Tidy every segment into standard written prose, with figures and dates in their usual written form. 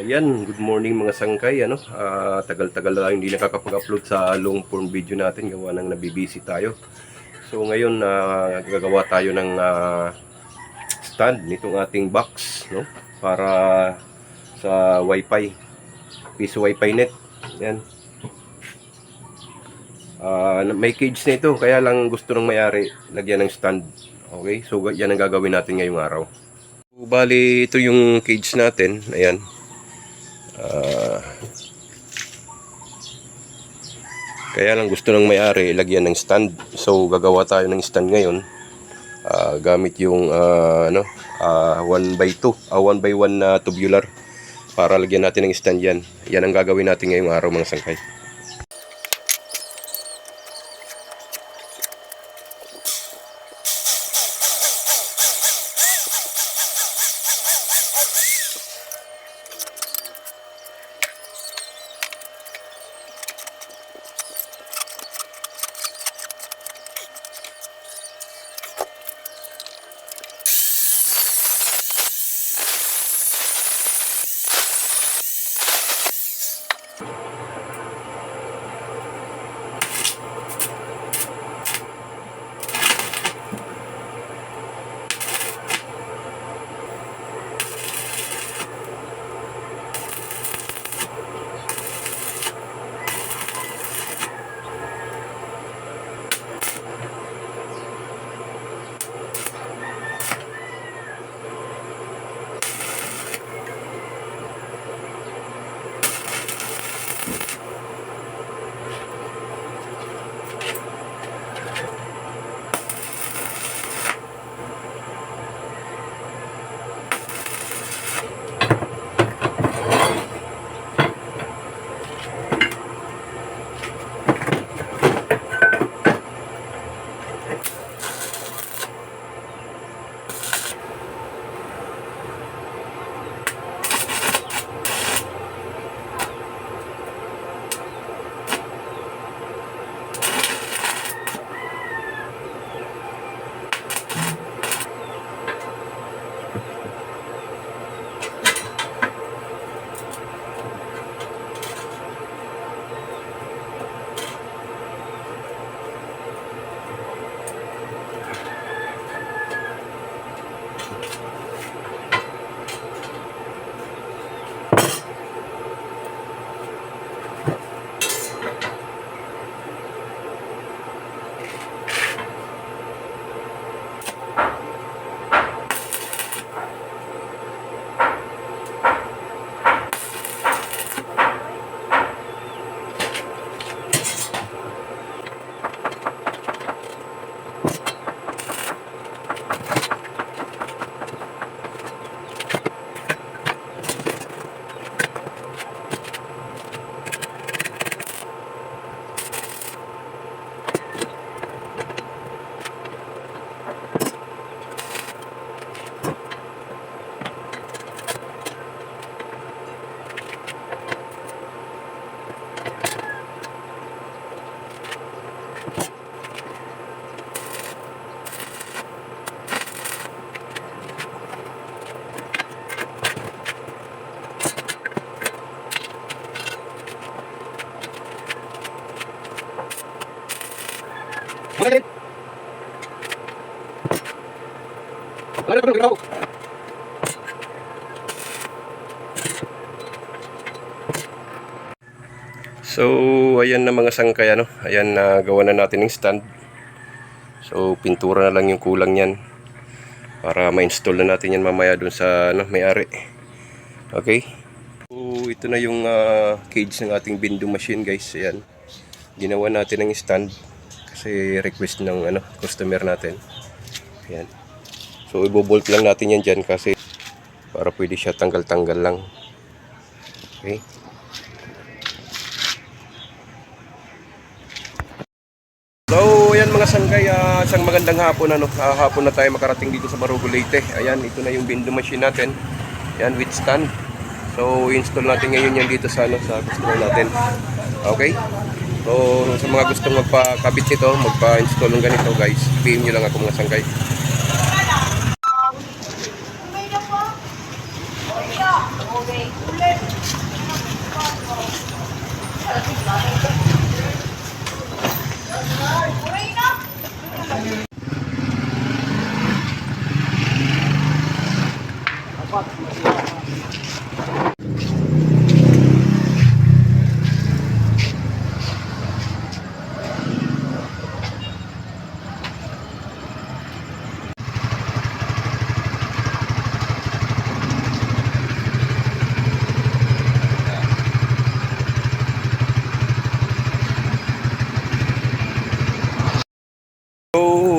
Ayan, good morning mga sangkay. Tagal-tagal na hindi nakakapag-upload sa long form video natin. Gawa ng nabibisi tayo. So ngayon, gagawa tayo ng stand nitong ating box, no? Para sa wifi, piso wifi net. Ayan. May cage na ito, kaya lang gusto ng may-ari lagyan ng stand. Okay, so yan ang gagawin natin ngayong araw. So, bali, ito yung cage natin. Ayan. Kaya lang gusto ng may-ari lagyan ng stand. So gagawa tayo ng stand ngayon. Gamit yung 1x2, 1x1 na tubular para lagyan natin ng stand yan. Yan ang gagawin natin ngayong araw mga sangkay. So ayan na mga sangkay, ayan, gawa na natin ng stand. So pintura na lang yung kulang yan para ma-install na natin yan mamaya dun sa may-ari. Okay, so ito na yung cage ng ating bindong machine, guys. Ayan, ginawa natin ng stand kasi request ng customer natin. Ayan, so ibobolt lang natin yan dyan kasi para pwede siya tanggal-tanggal lang. Okay, so ayan mga sangkay, isang magandang hapon. Hapon na tayo makarating dito sa Barugo, Leyte. Ayan, ito na yung bindong machine natin. Ayan, with stand. So install natin ngayon yan dito sa sa customer natin. Okay, so sa mga gustong magpa-kabit nito, magpa-install ng ganito, guys, PM nyo lang ako mga sangkay. Okay.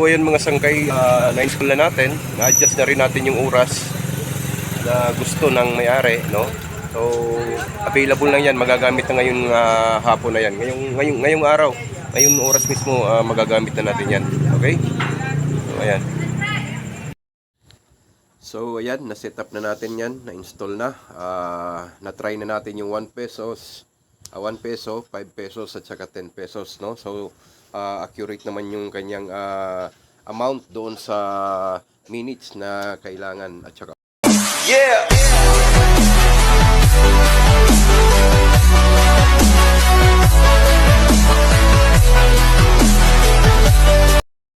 ayan mga sangkay, na-install na natin. Na-adjust na rin natin yung oras na gusto ng may-ari, no? So, available lang yan. Magagamit na ngayong hapon na yan. Ngayong araw, ngayong oras mismo, magagamit na natin yan. Okay? So, ayan. So, ayan. Na-set up na natin yan. Na-install na. Na-try na natin yung 1 peso, 5 pesos, at saka 10 pesos, no? So, accurate naman yung kanyang amount doon sa minutes na kailangan at saka yeah!